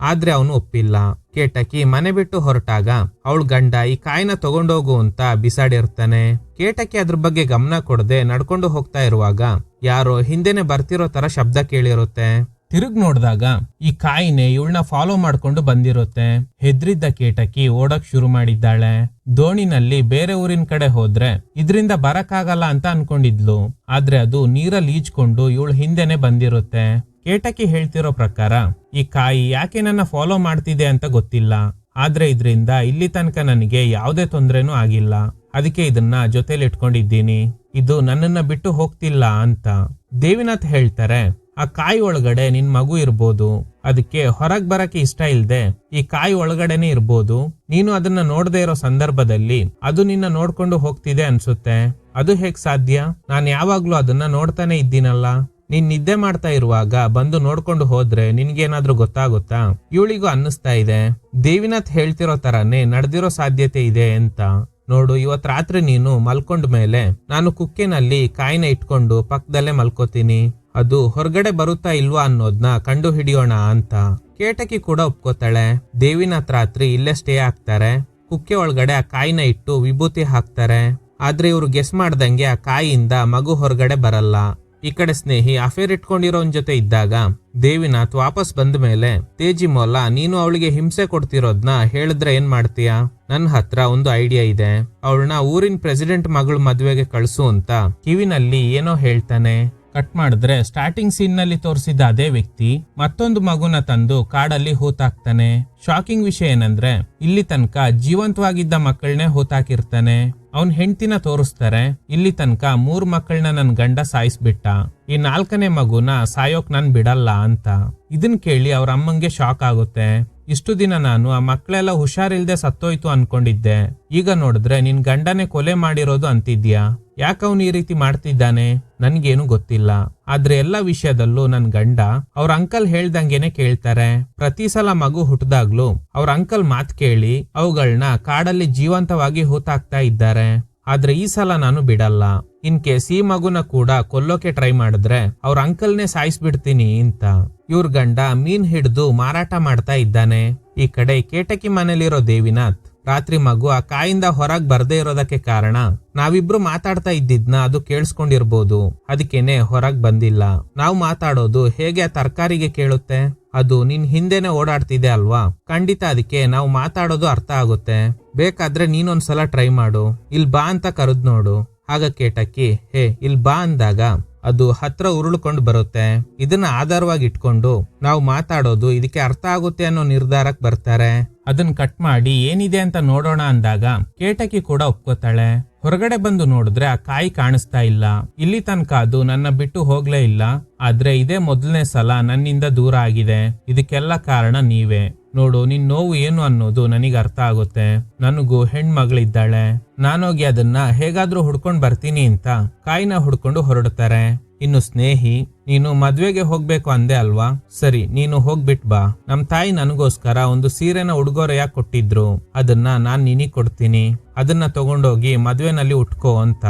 ಆದ್ರೆ ಅವನು ಒಪ್ಪಿಲ್ಲ. ಕೇಟಕಿ ಮನೆ ಬಿಟ್ಟು ಹೊರಟಾಗ ಅವಳ ಗಂಡ ಈ ಕಾಯಿನ ತಗೊಂಡೋಗು ಅಂತ ಬಿಸಾಡಿರ್ತಾನೆ. ಕೇಟಕಿ ಅದ್ರ ಬಗ್ಗೆ ಗಮನ ಕೊಡದೆ ನಡ್ಕೊಂಡು ಹೋಗ್ತಾ ಇರುವಾಗ ಯಾರೋ ಹಿಂದೆನೆ ಬರ್ತಿರೋ ತರ ಶಬ್ದ ಕೇಳಿರುತ್ತೆ. ತಿರುಗ್ ನೋಡಿದಾಗ ಈ ಕಾಯಿನೆ ಇವಳನ್ನ ಫಾಲೋ ಮಾಡ್ಕೊಂಡು ಬಂದಿರುತ್ತೆ. ಹೆದ್ರಿದ್ದ ಕೇಟಕಿ ಓಡಕ್ ಶುರು ಮಾಡಿದ್ದಾಳೆ. ದೋಣಿನಲ್ಲಿ ಬೇರೆ ಊರಿನ ಕಡೆ ಹೋದ್ರೆ ಇದ್ರಿಂದ ಬರಕ್ಕಾಗಲ್ಲ ಅಂತ ಅನ್ಕೊಂಡಿದ್ಲು, ಆದ್ರೆ ಅದು ನೀರಲ್ಲಿ ಈಜ್ಕೊಂಡು ಇವಳು ಹಿಂದೆನೆ ಬಂದಿರುತ್ತೆ. ಕೇಟಕಿ ಹೇಳ್ತಿರೋ ಪ್ರಕಾರ ಈ ಕಾಯಿ ಯಾಕೆ ನನ್ನ ಫಾಲೋ ಮಾಡ್ತಿದೆ ಅಂತ ಗೊತ್ತಿಲ್ಲ, ಆದ್ರೆ ಇದರಿಂದ ಇಲ್ಲಿ ತನಕ ನನಗೆ ಯಾವುದೇ ತೊಂದರೆನೂ ಆಗಿಲ್ಲ, ಅದಕ್ಕೆ ಇದನ್ನ ಜೊತೆಲಿ ಇಟ್ಕೊಂಡಿದ್ದೀನಿ, ಇದು ನನ್ನನ್ನ ಬಿಟ್ಟು ಹೋಗ್ತಿಲ್ಲ ಅಂತ. ದೇವಿನಾಥ್ ಹೇಳ್ತಾರೆ, ಆ ಕಾಯಿ ಒಳಗಡೆ ನಿನ್ ಮಗು ಇರ್ಬೋದು, ಅದಕ್ಕೆ ಹೊರಗ್ ಬರಕ್ಕೆ ಇಷ್ಟ ಇಲ್ದೆ ಈ ಕಾಯಿ ಒಳಗಡೆನೆ ಇರ್ಬೋದು, ನೀನು ಅದನ್ನ ನೋಡದೆ ಇರೋ ಸಂದರ್ಭದಲ್ಲಿ ಅದು ನಿನ್ನ ನೋಡ್ಕೊಂಡು ಹೋಗ್ತಿದೆ ಅನ್ಸುತ್ತೆ. ಅದು ಹೇಗ್ ಸಾಧ್ಯ? ನಾನ್ ಯಾವಾಗ್ಲೂ ಅದನ್ನ ನೋಡ್ತಾನೆ ಇದ್ದೀನಲ್ಲ. ನೀನ್ ನಿದ್ದೆ ಮಾಡ್ತಾ ಇರುವಾಗ ಬಂದು ನೋಡ್ಕೊಂಡು ಹೋದ್ರೆ ನಿನ್ಗೇನಾದ್ರೂ ಗೊತ್ತಾಗುತ್ತಾ? ಇವಳಿಗೂ ಅನ್ನಿಸ್ತಾ ಇದೆ ದೇವಿನಾಥ್ ಹೇಳ್ತಿರೋ ತರಾನೇ ನಡೆದಿರೋ ಸಾಧ್ಯತೆ ಇದೆ ಅಂತ. ನೋಡು, ಇವತ್ ರಾತ್ರಿ ನೀನು ಮಲ್ಕೊಂಡ ಮೇಲೆ ನಾನು ಕುಕ್ಕೆನಲ್ಲಿ ಕಾಯಿನ ಇಟ್ಕೊಂಡು ಪಕ್ಕದಲ್ಲೇ ಮಲ್ಕೋತೀನಿ, ಅದು ಹೊರಗಡೆ ಬರುತ್ತಾ ಇಲ್ವಾ ಅನ್ನೋದ್ನ ಕಂಡು ಹಿಡಿಯೋಣ ಅಂತ. ಕೇಟಕಿ ಕೂಡ ಒಪ್ಕೋತಾಳೆ. ದೇವಿನಾಥ್ ರಾತ್ರಿ ಇಲ್ಲೇ ಸ್ಟೇ ಆಗ್ತಾರೆ. ಕುಕ್ಕೆ ಒಳಗಡೆ ಆ ಕಾಯಿನ ಇಟ್ಟು ವಿಭೂತಿ ಹಾಕ್ತಾರೆ. ಆದ್ರೆ ಇವ್ರು ಗೆಸ್ ಮಾಡ್ದಂಗೆ ಆ ಕಾಯಿಯಿಂದ ಮಗು ಹೊರಗಡೆ ಬರಲ್ಲ. ಈ ಕಡೆ ಸ್ನೇಹಿ ಅಫೇರ್ ಇಟ್ಕೊಂಡಿರೋನ್ ಜೊತೆ ಇದ್ದಾಗ ದೇವಿನಾಥ್ ವಾಪಸ್ ಬಂದ ಮೇಲೆ ತೇಜಿಮೋಲ, ನೀನು ಅವಳಿಗೆ ಹಿಂಸೆ ಕೊಡ್ತಿರೋದ್ನ ಹೇಳಿದ್ರೆ ಏನ್ ಮಾಡ್ತೀಯಾ? ನನ್ನ ಹತ್ರ ಒಂದು ಐಡಿಯಾ ಇದೆ, ಅವಳನ್ನ ಊರಿನ ಪ್ರೆಸಿಡೆಂಟ್ ಮಗಳ ಮದ್ವೆಗೆ ಕಳ್ಸು ಅಂತ ಕಿವಿನಲ್ಲಿ ಏನೋ ಹೇಳ್ತಾನೆ. ಕಟ್ ಮಾಡಿದ್ರೆ ಸ್ಟಾರ್ಟಿಂಗ್ ಸೀನ್ ನಲ್ಲಿ ತೋರಿಸಿದ ಅದೇ ವ್ಯಕ್ತಿ ಮತ್ತೊಂದು ಮಗುನ ತಂದು ಕಾಡಲ್ಲಿ ಹೂತಾಕ್ತಾನೆ. ಶಾಕಿಂಗ್ ವಿಷಯ ಏನಂದ್ರೆ ಇಲ್ಲಿ ತನಕ ಜೀವಂತವಾಗಿದ್ದ ಮಕ್ಕಳನ್ನೇ ಹೂತಾಕಿರ್ತಾನೆ. ಅವನ್ ಹೆಂಡತಿನ ತೋರಿಸ್ತಾರೆ, ಇಲ್ಲಿ ತನಕ 3 ಮಕ್ಕಳನ್ನ ನನ್ ಗಂಡ ಸಾಯಿಸ್ಬಿಟ್ಟ, ಈ 4ನೇ ಮಗುನ ಸಾಯೋಕ್ ನಾನ್ ಬಿಡಲ್ಲ ಅಂತ. ಇದನ್ ಕೇಳಿ ಅವ್ರ ಅಮ್ಮಂಗೆ ಶಾಕ್ ಆಗುತ್ತೆ. ಇಷ್ಟು ದಿನ ನಾನು ಆ ಮಕ್ಕಳೆಲ್ಲ ಹುಷಾರಿಲ್ದೆ ಸತ್ತೋಯ್ತು ಅನ್ಕೊಂಡಿದ್ದೆ, ಈಗ ನೋಡಿದ್ರೆ ನಿನ್ ಗಂಡನೇ ಕೊಲೆ ಮಾಡಿರೋದು ಅಂತಿದ್ಯಾ? ಯಾಕವ್ನು ಈ ರೀತಿ ಮಾಡ್ತಿದ್ದಾನೆ ನನ್ಗೇನು ಗೊತ್ತಿಲ್ಲ, ಆದ್ರೆ ಎಲ್ಲ ವಿಷಯದಲ್ಲೂ ನನ್ ಗಂಡ ಅವ್ರ ಅಂಕಲ್ ಹೇಳ್ದಂಗೆನೆ ಕೇಳ್ತಾರೆ. ಪ್ರತಿ ಸಲ ಮಗು ಹುಟ್ಟದಾಗ್ಲೂ ಅವ್ರ ಅಂಕಲ್ ಮಾತ್ ಕೇಳಿ ಅವುಗಳನ್ನ ಕಾಡಲ್ಲಿ ಜೀವಂತವಾಗಿ ಹೂತಾಕ್ತಾ ಇದ್ದಾರೆ. ಆದ್ರೆ ಈ ಸಲ ನಾನು ಬಿಡಲ್ಲ, ಇನ್ ಕೇಸ್ ಈ ಮಗುನ ಕೂಡ ಕೊಲ್ಲೋಕೆ ಟ್ರೈ ಮಾಡಿದ್ರೆ ಅವ್ರ ಅಂಕಲ್ನೇ ಸಾಯಿಸ್ಬಿಡ್ತೀನಿ ಅಂತ. ಇವ್ರ ಗಂಡ ಮೀನ್ ಹಿಡಿದು ಮಾರಾಟ ಮಾಡ್ತಾ ಇದ್ದಾನೆ. ಈ ಕಡೆ ಕೇಟಕಿ ಮನೇಲಿರೋ ದೇವಿನಾಥ್ ರಾತ್ರಿ ಮಗು ಆ ಕಾಯಿಂದ ಹೊರಗ್ ಬರ್ದೇ ಇರೋದಕ್ಕೆ ಕಾರಣ ನಾವಿಬ್ರು ಮಾತಾಡ್ತಾ ಇದ್ದಿದ್ನ ಅದು ಕೇಳಿಸ್ಕೊಂಡಿರ್ಬೋದು, ಅದಕ್ಕೇನೆ ಹೊರಗ್ ಬಂದಿಲ್ಲ. ನಾವು ಮಾತಾಡೋದು ಹೇಗೆ ಆ ತರಕಾರಿಗೆ ಕೇಳುತ್ತೆ? ಅದು ನಿನ್ ಹಿಂದೆನೆ ಓಡಾಡ್ತಿದೆ ಅಲ್ವಾ, ಖಂಡಿತ ಅದಕ್ಕೆ ನಾವು ಮಾತಾಡೋದು ಅರ್ಥ ಆಗುತ್ತೆ. ಬೇಕಾದ್ರೆ ನೀನೊಂದ್ಸಲ ಟ್ರೈ ಮಾಡು, ಇಲ್ ಬಾ ಅಂತ ಕರೆದ್ ನೋಡು. ಆಗ ಕೇಟಕಿ ಹೇ ಇಲ್ ಬಾ ಅಂದಾಗ ಅದು ಹತ್ರ ಉರುಳ್ಕೊಂಡು ಬರುತ್ತೆ. ಇದನ್ನ ಆಧಾರವಾಗಿ ಇಟ್ಕೊಂಡು ನಾವು ಮಾತಾಡೋದು ಇದಕ್ಕೆ ಅರ್ಥ ಆಗುತ್ತೆ ಅನ್ನೋ ನಿರ್ಧಾರಕ್ಕೆ ಬರ್ತಾರೆ. ಅದನ್ನ ಕಟ್ ಮಾಡಿ ಏನಿದೆ ಅಂತ ನೋಡೋಣ ಅಂದಾಗ ಕೇಟಕಿ ಕೂಡ ಒಪ್ಕೋತಾಳೆ. ಹೊರಗಡೆ ಬಂದು ನೋಡಿದ್ರೆ ಆ ಕಾಯಿ ಕಾಣಿಸ್ತಾ ಇಲ್ಲ. ಇಲ್ಲಿ ತನಕ ಅದು ನನ್ನ ಬಿಟ್ಟು ಹೋಗ್ಲೇ ಇಲ್ಲ, ಆದ್ರೆ ಇದೇ ಮೊದಲನೇ ಸಲ ನನ್ನಿಂದ ದೂರ ಆಗಿದೆ. ಇದಕ್ಕೆಲ್ಲ ಕಾರಣ ನೀವೇ. ನೋಡು, ನಿನ್ ನೋವು ಏನು ಅನ್ನೋದು ನನಗೆ ಅರ್ಥ ಆಗುತ್ತೆ. ನನಗೂ ಹೆಣ್ಮಗಳಿದ್ದಾಳೆ, ನಾನೋಗಿ ಅದನ್ನ ಹೇಗಾದ್ರೂ ಹುಡ್ಕೊಂಡ್ ಬರ್ತೀನಿ ಅಂತ ಕಾಯಿನ ಹುಡ್ಕೊಂಡು ಹೊರಡ್ತಾರೆ. ಇನ್ನು ಸ್ನೇಹಿ, ನೀನು ಮದ್ವೆಗೆ ಹೋಗ್ಬೇಕು ಅಂದೆ ಅಲ್ವಾ, ಸರಿ ನೀನು ಹೋಗ್ಬಿಟ್ ಬಾ. ನಮ್ ತಾಯಿ ನನಗೋಸ್ಕರ ಒಂದು ಸೀರೆನ ಉಡುಗೊರೆಯಾಗಿ ಕೊಟ್ಟಿದ್ರು, ಅದನ್ನ ನಾನ್ ನಿನಗ್ ಕೊಡ್ತೀನಿ, ಅದನ್ನ ತಗೊಂಡೋಗಿ ಮದ್ವೆನಲ್ಲಿ ಉಟ್ಕೋ ಅಂತ.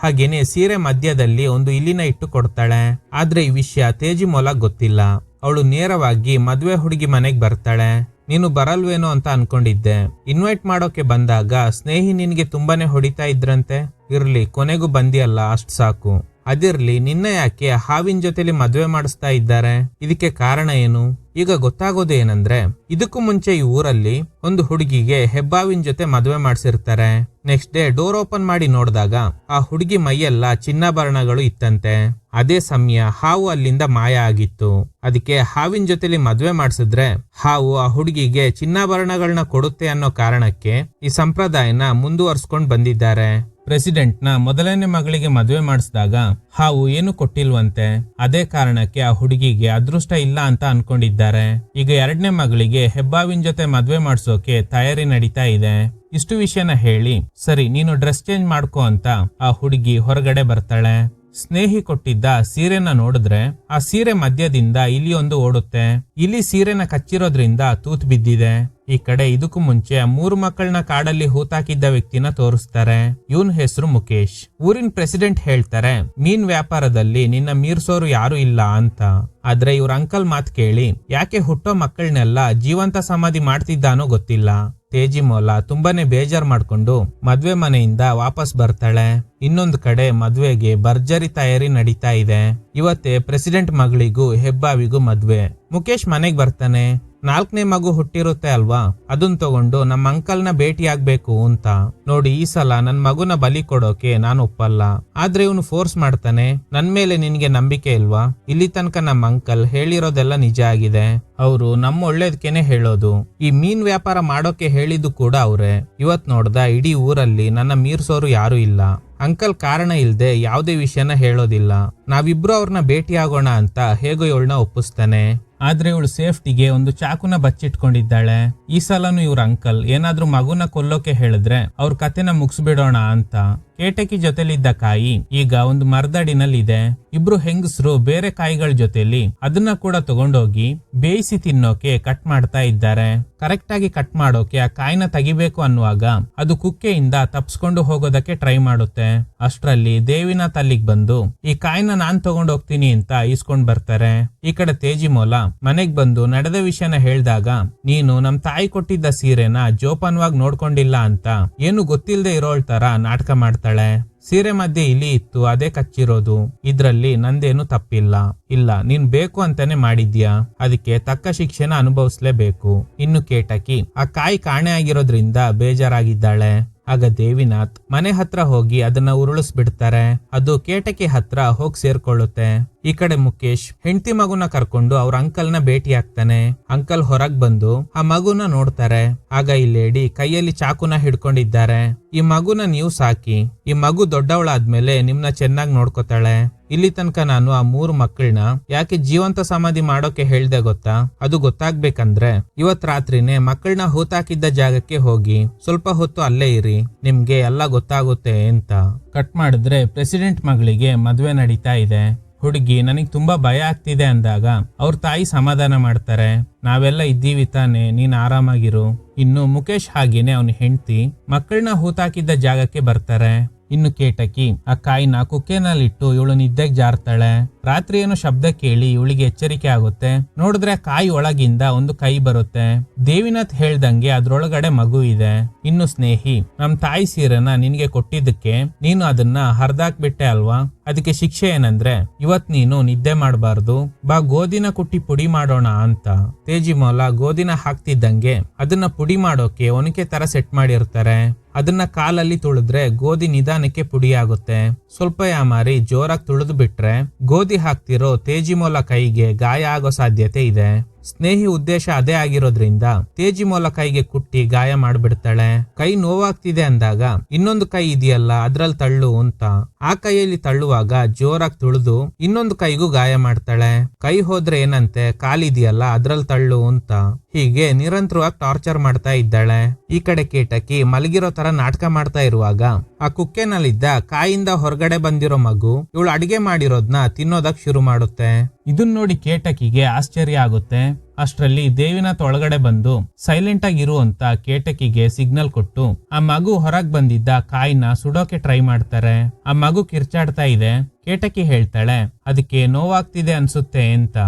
ಹಾಗೇನೆ ಸೀರೆ ಮಧ್ಯದಲ್ಲಿ ಒಂದು ಇಲಿನ ಇಟ್ಟು ಕೊಡ್ತಾಳೆ. ಆದ್ರೆ ಈ ವಿಷಯ ತೇಜಿಮೋಲ ಗೊತ್ತಿಲ್ಲ. ಅವಳು ನೇರವಾಗಿ ಮದ್ವೆ ಹುಡುಗಿ ಮನೆಗ್ ಬರ್ತಾಳೆ. ನೀನು ಬರಲ್ವೇನೋ ಅಂತ ಅನ್ಕೊಂಡಿದ್ದೆ, ಇನ್ವೈಟ್ ಮಾಡೋಕೆ ಬಂದಾಗ ಸ್ನೇಹಿ ನಿನ್ಗೆ ತುಂಬಾನೇ ಹೊಡಿತಾ ಇದ್ರಂತೆ. ಇರ್ಲಿ, ಕೊನೆಗೂ ಬಂದಿಯಲ್ಲ, ಅಷ್ಟ್ ಸಾಕು. ಅದಿರ್ಲಿ, ನಿನ್ನ ಯಾಕೆ ಹಾವಿನ ಜೊತೆಲಿ ಮದ್ವೆ ಮಾಡಿಸ್ತಾ ಇದ್ದಾರೆ? ಇದಕ್ಕೆ ಕಾರಣ ಏನು? ಈಗ ಗೊತ್ತಾಗೋದು ಏನಂದ್ರೆ, ಇದಕ್ಕೂ ಮುಂಚೆ ಈ ಊರಲ್ಲಿ ಒಂದು ಹುಡುಗಿಗೆ ಹೆಬ್ಬಾವಿನ ಜೊತೆ ಮದ್ವೆ ಮಾಡ್ಸಿರ್ತಾರೆ. ನೆಕ್ಸ್ಟ್ ಡೇ ಡೋರ್ ಓಪನ್ ಮಾಡಿ ನೋಡಿದಾಗ ಆ ಹುಡುಗಿ ಮೈಯೆಲ್ಲ ಚಿನ್ನಾಭರಣಗಳು ಇತ್ತಂತೆ. ಅದೇ ಸಮಯ ಹಾವು ಅಲ್ಲಿಂದ ಮಾಯ ಆಗಿತ್ತು. ಅದಕ್ಕೆ ಹಾವಿನ ಜೊತೆಲಿ ಮದ್ವೆ ಮಾಡ್ಸಿದ್ರೆ ಹಾವು ಆ ಹುಡುಗಿಗೆ ಚಿನ್ನಾಭರಣಗಳನ್ನ ಕೊಡುತ್ತೆ ಅನ್ನೋ ಕಾರಣಕ್ಕೆ ಈ ಸಂಪ್ರದಾಯನ ಮುಂದುವರ್ಸ್ಕೊಂಡ್ ಬಂದಿದ್ದಾರೆ. ಪ್ರೆಸಿಡೆಂಟ್ ನ ಮೊದಲನೇ ಮಗಳಿಗೆ ಮದುವೆ ಮಾಡಿಸಿದಾಗ ಹಾವು ಏನು ಕೊಟ್ಟಿಲ್ವಂತೆ. ಅದೇ ಕಾರಣಕ್ಕೆ ಆ ಹುಡುಗಿಗೆ ಅದೃಷ್ಟ ಇಲ್ಲ ಅಂತ ಅನ್ಕೊಂಡಿದ್ದಾರೆ. ಈಗ 2ನೇ ಮಗಳಿಗೆ ಹೆಬ್ಬಾವಿನ ಜೊತೆ ಮದ್ವೆ ಮಾಡ್ಸೋಕೆ ತಯಾರಿ ನಡೀತಾ ಇದೆ. ಇಷ್ಟು ವಿಷಯನ ಹೇಳಿ, ಸರಿ ನೀನು ಡ್ರೆಸ್ ಚೇಂಜ್ ಮಾಡ್ಕೋ ಅಂತ ಆ ಹುಡುಗಿ ಹೊರಗಡೆ ಬರ್ತಾಳೆ. ಸ್ನೇಹಿ ಕೊಟ್ಟಿದ್ದ ಸೀರೆನ ನೋಡಿದ್ರೆ ಆ ಸೀರೆ ಮಧ್ಯದಿಂದ ಇಲಿಯೊಂದು ಓಡುತ್ತೆ. ಇಲಿ ಸೀರೆನ ಕಚ್ಚಿರೋದ್ರಿಂದ ತೂತ್ ಬಿದ್ದಿದೆ. ಈ ಕಡೆ ಇದಕ್ಕೂ ಮುಂಚೆ 3 ಮಕ್ಕಳನ್ನ ಕಾಡಲ್ಲಿ ಹೂತಾಕಿದ್ದ ವ್ಯಕ್ತಿನ ತೋರಿಸ್ತಾರೆ. ಇವನ್ ಹೆಸರು ಮುಕೇಶ್. ಊರಿನ ಪ್ರೆಸಿಡೆಂಟ್ ಹೇಳ್ತಾರೆ, ಮೀನ್ ವ್ಯಾಪಾರದಲ್ಲಿ ನಿನ್ನ ಮೀರ್ಸೋರು ಯಾರು ಇಲ್ಲ ಅಂತ. ಆದ್ರೆ ಇವ್ರ ಅಂಕಲ್ ಮಾತ್ ಕೇಳಿ ಯಾಕೆ ಹುಟ್ಟೋ ಮಕ್ಕಳನ್ನೆಲ್ಲ ಜೀವಂತ ಸಮಾಧಿ ಮಾಡ್ತಿದ್ದಾನೋ ಗೊತ್ತಿಲ್ಲ. ತೇಜಿಮೋಲ ತುಂಬಾನೇ ಬೇಜಾರ್ ಮಾಡ್ಕೊಂಡು ಮದ್ವೆ ಮನೆಯಿಂದ ವಾಪಸ್ ಬರ್ತಾಳೆ. ಇನ್ನೊಂದು ಕಡೆ ಮದ್ವೆಗೆ ಭರ್ಜರಿ ತಯಾರಿ ನಡೀತಾ ಇದೆ. ಇವತ್ತೇ ಪ್ರೆಸಿಡೆಂಟ್ ಮಗಳಿಗೂ ಹೆಬ್ಬಾವಿಗೂ ಮದ್ವೆ. ಮುಖೇಶ್ ಮನೆಗ್ ಬರ್ತಾನೆ. 4ನೇ ಮಗು ಹುಟ್ಟಿರುತ್ತೆ ಅಲ್ವಾ, ಅದನ್ ತಗೊಂಡು ನಮ್ಮ ಅಂಕಲ್ನ ಭೇಟಿ ಆಗ್ಬೇಕು ಅಂತ. ನೋಡಿ, ಈ ಸಲ ನನ್ ಮಗುನ ಬಲಿ ಕೊಡೋಕೆ ನಾನು ಒಪ್ಪಲ್ಲ. ಆದ್ರೆ ಇವನು ಫೋರ್ಸ್ ಮಾಡ್ತಾನೆ, ನನ್ ಮೇಲೆ ನಿನ್ಗೆ ನಂಬಿಕೆ ಇಲ್ವಾ? ಇಲ್ಲಿ ತನಕ ನಮ್ಮ ಅಂಕಲ್ ಹೇಳಿರೋದೆಲ್ಲ ನಿಜ ಆಗಿದೆ. ಅವರು ನಮ್ಮ ಒಳ್ಳೇದಕ್ಕೇನೆ ಹೇಳೋದು. ಈ ಮೀನ್ ವ್ಯಾಪಾರ ಮಾಡೋಕೆ ಹೇಳಿದ್ದು ಕೂಡ ಅವ್ರೆ. ಇವತ್ ನೋಡ್ದ, ಇಡೀ ಊರಲ್ಲಿ ನನ್ನ ಮೀರ್ಸೋರು ಯಾರು ಇಲ್ಲ. ಅಂಕಲ್ ಕಾರಣ ಇಲ್ದೆ ಯಾವುದೇ ವಿಷಯನ ಹೇಳೋದಿಲ್ಲ. ನಾವಿಬ್ರು ಅವ್ರನ್ನ ಭೇಟಿ ಆಗೋಣ ಅಂತ ಹೇಗೋ ಇವಳನ್ನ ಒಪ್ಪಿಸ್ತಾನೆ. ಆದ್ರೆ ಇವಳು ಸೇಫ್ಟಿಗೆ ಒಂದು ಚಾಕುನ ಬಚ್ಚಿಟ್ಕೊಂಡಿದ್ದಾಳೆ. ಈ ಸಲನು ಇವ್ರ ಅಂಕಲ್ ಏನಾದ್ರೂ ಮಗುನ ಕೊಲ್ಲೋಕೆ ಹೇಳಿದ್ರೆ ಅವ್ರ ಕತೆನ ಮುಗಿಸ್ಬಿಡೋಣ ಅಂತ. ಕೇಟಕಿ ಜೊತೆಲಿದ್ದ ಕಾಯಿ ಈಗ ಒಂದು ಮರದಡಿನಲ್ಲಿ ಇದೆ. ಇಬ್ರು ಹೆಂಗಸರು ಬೇರೆ ಕಾಯಿಗಳ ಜೊತೆಲಿ ಅದನ್ನ ಕೂಡ ತಗೊಂಡೋಗಿ ಬೇಯಿಸಿ ತಿನ್ನೋಕೆ ಕಟ್ ಮಾಡ್ತಾ ಇದ್ದಾರೆ. ಕರೆಕ್ಟ್ ಆಗಿ ಕಟ್ ಮಾಡೋಕೆ ಆ ಕಾಯಿನ ತೆಗಿಬೇಕು ಅನ್ನುವಾಗ ಅದು ಕುಕ್ಕೆಯಿಂದ ತಪ್ಸ್ಕೊಂಡು ಹೋಗೋದಕ್ಕೆ ಟ್ರೈ ಮಾಡುತ್ತೆ. ಅಷ್ಟ್ರಲ್ಲಿ ದೇವಿನಾಥ್ ಅಲ್ಲಿಗ್ ಬಂದು ಈ ಕಾಯಿನ ನಾನ್ ತಗೊಂಡ್ ಹೋಗ್ತೀನಿ ಅಂತ ಈಸ್ಕೊಂಡ್ ಬರ್ತಾರೆ. ಈ ಕಡೆ ತೇಜಿಮೋಲ ಮನೆಗ್ ಬಂದು ನಡೆದ ವಿಷಯನ ಹೇಳ್ದಾಗ, ನೀನು ನಮ್ ತಾಯಿ ಕೊಟ್ಟಿದ್ದ ಸೀರೆನ ಜೋಪಾನವಾಗಿ ನೋಡ್ಕೊಂಡಿಲ್ಲ ಅಂತ ಏನು ಗೊತ್ತಿಲ್ಲದೆ ಇರೋಳ್ ತರ ನಾಟಕ ಮಾಡ್ತಾಳೆ. ಸೀರೆ ಮಧ್ಯೆ ಇಲಿ ಇತ್ತು, ಅದೇ ಕಚ್ಚಿರೋದು. ಇದ್ರಲ್ಲಿ ನಂದೇನು ತಪ್ಪಿಲ್ಲ. ಇಲ್ಲ, ನೀನ್ ಬೇಕು ಅಂತಾನೆ ಮಾಡಿದ್ಯಾ, ಅದಕ್ಕೆ ತಕ್ಕ ಶಿಕ್ಷೆನ ಅನುಭವಿಸ್ಲೇಬೇಕು. ಇನ್ನು ಕೇಟಕಿ ಆ ಕಾಯಿ ಕಾಣೆ ಆಗಿರೋದ್ರಿಂದ ಬೇಜಾರಾಗಿದ್ದಾಳೆ. ಆಗ ದೇವಿನಾಥ್ ಮನೆ ಹತ್ರ ಹೋಗಿ ಅದನ್ನ ಉರುಳಿಸ್ಬಿಡ್ತಾರೆ. ಅದು ಕೇಟಕಿ ಹತ್ರ ಹೋಗಿ ಸೇರ್ಕೊಳ್ಳುತ್ತೆ. ಈ ಕಡೆ ಮುಖೇಶ್ ಹೆಂಡತಿ ಮಗುನ ಕರ್ಕೊಂಡು ಅವ್ರ ಅಂಕಲ್ನ ಭೇಟಿ ಆಗ್ತಾನೆ. ಅಂಕಲ್ ಹೊರಗ್ ಬಂದು ಆ ಮಗುನ ನೋಡ್ತಾರೆ. ಆಗ ಈ ಲೇಡಿ ಕೈಯಲ್ಲಿ ಚಾಕುನ ಹಿಡ್ಕೊಂಡಿದ್ದಾರೆ. ಈ ಮಗುನ ನೀವು ಸಾಕಿ, ಈ ಮಗು ದೊಡ್ಡವಳಾದ್ಮೇಲೆ ನಿಮ್ನ ಚೆನ್ನಾಗಿ ನೋಡ್ಕೋತಾಳೆ. ಇಲ್ಲಿ ತನಕ ನಾನು ಆ 3 ಮಕ್ಕಳನ್ನ ಯಾಕೆ ಜೀವಂತ ಸಮಾಧಿ ಮಾಡೋಕೆ ಹೇಳ್ದೆ ಗೊತ್ತಾ? ಅದು ಗೊತ್ತಾಗ್ಬೇಕಂದ್ರೆ ಇವತ್ ರಾತ್ರಿನೇ ಮಕ್ಕಳನ್ನ ಹೂತಾಕಿದ್ದ ಜಾಗಕ್ಕೆ ಹೋಗಿ ಸ್ವಲ್ಪ ಹೊತ್ತು ಅಲ್ಲೇ ಇರಿ, ನಿಮ್ಗೆ ಎಲ್ಲ ಗೊತ್ತಾಗುತ್ತೆ ಅಂತ. ಕಟ್ ಮಾಡಿದ್ರೆ ಪ್ರೆಸಿಡೆಂಟ್ ಮಗಳಿಗೆ ಮದ್ವೆ ನಡೀತಾ ಇದೆ. ಹುಡುಗಿ ನನಗ್ ತುಂಬಾ ಭಯ ಆಗ್ತಿದೆ ಅಂದಾಗ ಅವ್ರ ತಾಯಿ ಸಮಾಧಾನ ಮಾಡ್ತಾರೆ. ನಾವೆಲ್ಲ ಇದ್ದೀವಿ ತಾನೆ, ನೀನ್ ಆರಾಮಾಗಿರು. ಇನ್ನು ಮುಖೇಶ್ ಹಾಗೇನೆ ಅವನ ಹೆಂಡತಿ ಮಕ್ಕಳನ್ನ ಹೂತಾಕಿದ್ದ ಜಾಗಕ್ಕೆ ಬರ್ತಾರೆ. ಇನ್ನು ಕೇಟಕಿ ಆ ಕಾಯಿನ ಕುಕ್ಕೆನಲ್ಲಿಟ್ಟು ಇವಳು ನಿದ್ದೆಗೆ ಜಾರ್ತಾಳೆ. ರಾತ್ರಿ ಏನೋ ಶಬ್ದ ಕೇಳಿ ಇವಳಿಗೆ ಎಚ್ಚರಿಕೆ ಆಗುತ್ತೆ. ನೋಡಿದ್ರೆ ಕಾಯಿ ಒಳಗಿಂದ ಒಂದು ಕೈ ಬರುತ್ತೆ. ದೇವಿನಾಥ್ ಹೇಳ್ದಂಗೆ ಅದ್ರೊಳಗಡೆ ಮಗು ಇದೆ. ಇನ್ನು ಸ್ನೇಹಿ, ನಮ್ ತಾಯಿ ಸೀರೆನ ನಿನ್ಗೆ ಕೊಟ್ಟಿದ್ದಕ್ಕೆ ನೀನು ಅದನ್ನ ಹರ್ದಾಕ್ಬಿಟ್ಟೆ ಅಲ್ವಾ, ಅದಕ್ಕೆ ಶಿಕ್ಷೆ ಏನಂದ್ರೆ ಇವತ್ ನೀನು ನಿದ್ದೆ ಮಾಡಬಾರ್ದು, ಬಾ ಗೋಧಿನ ಕುಟ್ಟಿ ಪುಡಿ ಮಾಡೋಣ ಅಂತ. ತೇಜಿಮೋಲ ಗೋಧಿನ ಹಾಕ್ತಿದ್ದಂಗೆ ಅದನ್ನ ಪುಡಿ ಮಾಡೋಕೆ ಒನಕೆ ತರ ಸೆಟ್ ಮಾಡಿರ್ತಾರೆ. ಅದನ್ನ ಕಾಲಲ್ಲಿ ತುಳಿದ್ರೆ ಗೋಧಿ ನಿಧಾನಕ್ಕೆ ಪುಡಿ ಆಗುತ್ತೆ. ಸ್ವಲ್ಪ ಯಾಮಾರಿ ಜೋರಾಗಿ ತುಳಿದು ಬಿಟ್ರೆ ಗೋಧಿ ಹಾಕ್ತಿರೋ ತೇಜಿಮೋಲ ಕೈಗೆ ಗಾಯ ಆಗೋ ಸಾಧ್ಯತೆ ಇದೆ. ಸ್ನೇಹಿ ಉದ್ದೇಶ ಅದೇ ಆಗಿರೋದ್ರಿಂದ ತೇಜಿಮೋಲ ಕೈಗೆ ಕುಟ್ಟಿ ಗಾಯ ಮಾಡ್ಬಿಡ್ತಾಳೆ. ಕೈ ನೋವಾಗ್ತಿದೆ ಅಂದಾಗ ಇನ್ನೊಂದು ಕೈ ಇದೆಯಲ್ಲ ಅದ್ರಲ್ಲಿ ತಳ್ಳು ಅಂತ ಆ ಕೈಯಲ್ಲಿ ತಳ್ಳುವಾಗ ಜೋರಾಗಿ ತುಳಿದು ಇನ್ನೊಂದು ಕೈಗೂ ಗಾಯ ಮಾಡ್ತಾಳೆ. ಕೈ ಹೋದ್ರೆ ಏನಂತೆ, ಕಾಲಿದೆಯಲ್ಲ ಅದ್ರಲ್ಲಿ ತಳ್ಳು ಅಂತ ಹೀಗೆ ನಿರಂತರವಾಗಿ ಟಾರ್ಚರ್ ಮಾಡ್ತಾ ಇದ್ದಾಳೆ. ಈ ಕಡೆ ಕೇಟಕಿ ಮಲಗಿರೋ ತರ ನಾಟಕ ಮಾಡ್ತಾ ಇರುವಾಗ ಆ ಕುಕ್ಕೆನಲ್ಲಿದ್ದ ಕಾಯಿಂದ ಹೊರಗಡೆ ಬಂದಿರೋ ಮಗು ಇವಳು ಅಡಿಗೆ ಮಾಡಿರೋದ್ನ ತಿನ್ನೋದಕ್ ಶುರು ಮಾಡುತ್ತೆ. ಇದನ್ ನೋಡಿ ಕೇಟಕಿಗೆ ಆಶ್ಚರ್ಯ ಆಗುತ್ತೆ. ಅಷ್ಟ್ರಲ್ಲಿ ದೇವಿನಾಥ್ ಒಳಗಡೆ ಬಂದು ಸೈಲೆಂಟ್ ಆಗಿರು ಅಂತ ಕೇಟಕಿಗೆ ಸಿಗ್ನಲ್ ಕೊಟ್ಟು ಆ ಮಗು ಹೊರಗ್ ಬಂದಿದ್ದ ಕಾಯಿನ ಸುಡೋಕೆ ಟ್ರೈ ಮಾಡ್ತಾರೆ. ಆ ಮಗು ಕಿರ್ಚಾಡ್ತಾ ಇದೆ. ಕೇಟಕಿ ಹೇಳ್ತಾಳೆ, ಅದಕ್ಕೆ ನೋವಾಗ್ತಿದೆ ಅನ್ಸುತ್ತೆ ಅಂತ.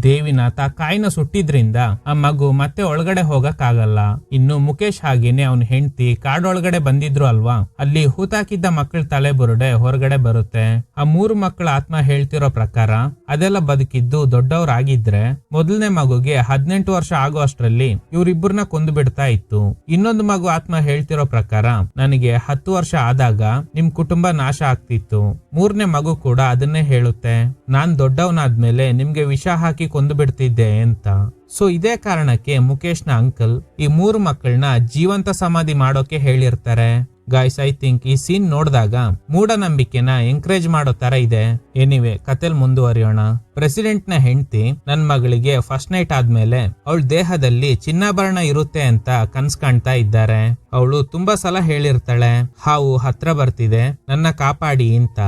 ದೇವಿನಾಥ್ ಆ ಕಾಯಿನ ಸುಟ್ಟಿದ್ರಿಂದ ಆ ಮಗು ಮತ್ತೆ ಒಳಗಡೆ ಹೋಗಕ್ ಆಗಲ್ಲ. ಇನ್ನು ಮುಖೇಶ್ ಹಾಗೇನೆ ಅವನ ಹೆಂಡತಿ ಕಾಡೊಳಗಡೆ ಬಂದಿದ್ರು ಅಲ್ವಾ, ಅಲ್ಲಿ ಹೂತಾಕಿದ್ದ ಮಕ್ಕಳ ತಲೆ ಬುರುಡೆ ಹೊರಗಡೆ ಬರುತ್ತೆ. ಆ 3 ಮಕ್ಕಳ ಆತ್ಮ ಹೇಳ್ತಿರೋ ಪ್ರಕಾರ ಅದೆಲ್ಲ ಬದುಕಿದ್ದು ದೊಡ್ಡವರಾಗಿದ್ರೆ ಮೊದಲನೇ ಮಗುಗೆ 18 ವರ್ಷ ಆಗೋ ಅಷ್ಟ್ರಲ್ಲಿ ಇವ್ರಿಬ್ಬರನ್ನ ಕೊಂದು ಬಿಡ್ತಾ ಇತ್ತು. ಇನ್ನೊಂದು ಮಗು ಆತ್ಮ ಹೇಳ್ತಿರೋ ಪ್ರಕಾರ ನನಗೆ 10 ವರ್ಷ ಆದಾಗ ನಿಮ್ ಕುಟುಂಬ ನಾಶ ಆಗ್ತಿತ್ತು. 3ನೇ ಮಗು ಕೂಡ ಅದನ್ನೇ ಹೇಳುತ್ತೆ, ನಾನ್ ದೊಡ್ಡವನಾದ್ಮೇಲೆ ನಿಮ್ಗೆ ವಿಷ ಹಾಕಿ ಕೊಂದು ಬಿಡ್ತಿದ್ದೆ ಅಂತ. ಸೊ ಇದೇ ಕಾರಣಕ್ಕೆ ಮುಖೇಶ್ನ ಅಂಕಲ್ ಈ 3 ಮಕ್ಕಳನ್ನ ಜೀವಂತ ಸಮಾಧಿ ಮಾಡೋಕೆ ಹೇಳಿರ್ತಾರೆ. ಗಾಯ್ಸ್, ಐ ಥಿಂಕ್ ಈ ಸೀನ್ ನೋಡಿದಾಗ ಮೂಢನಂಬಿಕೆನ ಎಂಕರೇಜ್ ಮಾಡೋ ತರ ಇದೆ. ಎನಿವೆ, ಕತೆಲ್ ಮುಂದುವರಿಯೋಣ. ಪ್ರೆಸಿಡೆಂಟ್ ನ ಹೆಂಡತಿ ನನ್ ಮಗಳಿಗೆ ಫಸ್ಟ್ ನೈಟ್ ಆದ್ಮೇಲೆ ಅವಳ ದೇಹದಲ್ಲಿ ಚಿನ್ನಾಭರಣ ಇರುತ್ತೆ ಅಂತ ಕನ್ಸ್ ಕಾಣ್ತಾ ಇದ್ದಾರೆ. ಅವಳು ತುಂಬಾ ಸಲ ಹೇಳಿರ್ತಾಳೆ, ಹಾವು ಹತ್ರ ಬರ್ತಿದೆ, ನನ್ನ ಕಾಪಾಡಿ ಅಂತ.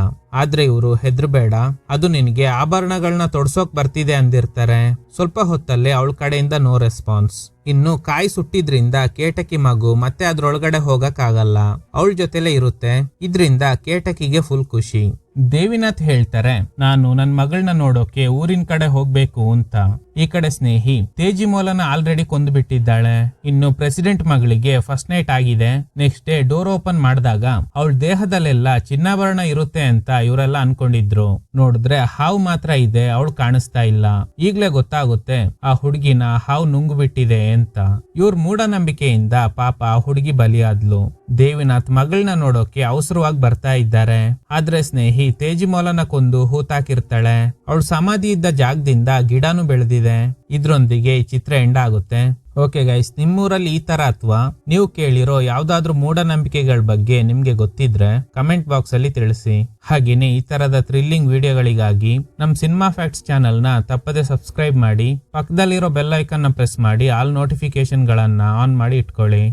ಆದ್ರೆ ಇವರು ಹೆದ್ರಬೇಡ, ಅದು ನಿನ್ಗೆ ಆಭರಣಗಳನ್ನ ತೊಡ್ಸೋಕ್ ಬರ್ತಿದೆ ಅಂದಿರ್ತಾರೆ. ಸ್ವಲ್ಪ ಹೊತ್ತಲ್ಲೇ ಅವಳ ಕಡೆಯಿಂದ ನೋ ರೆಸ್ಪಾನ್ಸ್. ಇನ್ನು ಕಾಯಿ ಸುಟ್ಟಿದ್ರಿಂದ ಕೇಟಕಿ ಮಗು ಮತ್ತೆ ಅದ್ರೊಳಗಡೆ ಹೋಗಕ್ ಆಗಲ್ಲ, ಅವಳ ಜೊತೆಲೆ ಇರುತ್ತೆ. ಇದ್ರಿಂದ ಕೇಟಕಿಗೆ ಫುಲ್ ಖುಷಿ. ದೇವಿನಾಥ್ ಹೇಳ್ತಾರೆ, ನಾನು ನನ್ ಮಗಳನ್ನ ನೋಡೋಕೆ ಊರಿನ ಕಡೆ ಹೋಗ್ಬೇಕು ಅಂತ. ಈ ಕಡೆ ಸ್ನೇಹಿ ತೇಜಿಮೋಲನ ಆಲ್ರೆಡಿ ಕೊಂದು ಬಿಟ್ಟಿದ್ದಾಳೆ. ಇನ್ನು ಪ್ರೆಸಿಡೆಂಟ್ ಮಗಳಿಗೆ ಫಸ್ಟ್ ನೈಟ್ ಆಗಿದೆ. ನೆಕ್ಸ್ಟ್ ಡೇ ಡೋರ್ ಓಪನ್ ಮಾಡಿದಾಗ ಅವಳ ದೇಹದಲ್ಲೆಲ್ಲ ಚಿನ್ನಾಭರಣ ಇರುತ್ತೆ ಅಂತ ಇವರೆಲ್ಲ ಅನ್ಕೊಂಡಿದ್ರು. ನೋಡಿದ್ರೆ ಹಾವು ಮಾತ್ರ ಇದೆ, ಅವಳು ಕಾಣಿಸ್ತಾ ಇಲ್ಲ. ಈಗ್ಲೇ ಗೊತ್ತಾಗುತ್ತೆ ಆ ಹುಡುಗಿನ ಹಾವು ನುಂಗು ಬಿಟ್ಟಿದೆ ಅಂತ. ಇವ್ರ ಮೂಢನಂಬಿಕೆಯಿಂದ ಪಾಪ ಆ ಹುಡುಗಿ ಬಲಿಯಾದ್ಲು. ದೇವಿನಾಥ್ ಮಗಳನ್ನ ನೋಡೋಕೆ ಅವಸರವಾಗಿ ಬರ್ತಾ ಇದ್ದಾರೆ. ಆದ್ರೆ ಸ್ನೇಹಿ ತೇಜಿಮೋಲನ ಕೊಂದು ಹೂತಾಕಿರ್ತಾಳೆ. ಅವಳು ಸಮಾಧಿ ಇದ್ದ ಜಾಗದಿಂದ ಗಿಡನೂ ಬೆಳೆದಿದೆ. ಇದ್ರೊಂದಿಗೆ ಈ ಚಿತ್ರ ಎಂಡ್ ಆಗುತ್ತೆ. ಓಕೆ ಗೈಸ್, ನಿಮ್ಮೂರಲ್ಲಿ ಈ ತರ ಅಥವಾ ನೀವು ಕೇಳಿರೋ ಯಾವ್ದಾದ್ರು ಮೂಢನಂಬಿಕೆಗಳ ಬಗ್ಗೆ ನಿಮ್ಗೆ ಗೊತ್ತಿದ್ರೆ ಕಮೆಂಟ್ ಬಾಕ್ಸ್ ಅಲ್ಲಿ ತಿಳಿಸಿ. ಹಾಗೇನೆ ಈ ತರದ ಥ್ರಿಲ್ಲಿಂಗ್ ವಿಡಿಯೋಗಳಿಗಾಗಿ ನಮ್ ಸಿನಿಮಾ ಫ್ಯಾಕ್ಟ್ಸ್ ಚಾನೆಲ್ ನ ತಪ್ಪದೆ ಸಬ್ಸ್ಕ್ರೈಬ್ ಮಾಡಿ. ಪಕ್ಕದಲ್ಲಿರೋ ಬೆಲ್ ಐಕನ್ ನ ಪ್ರೆಸ್ ಮಾಡಿ ಆಲ್ ನೋಟಿಫಿಕೇಶನ್ ಗಳನ್ನ ಆನ್ ಮಾಡಿ ಇಟ್ಕೊಳ್ಳಿ.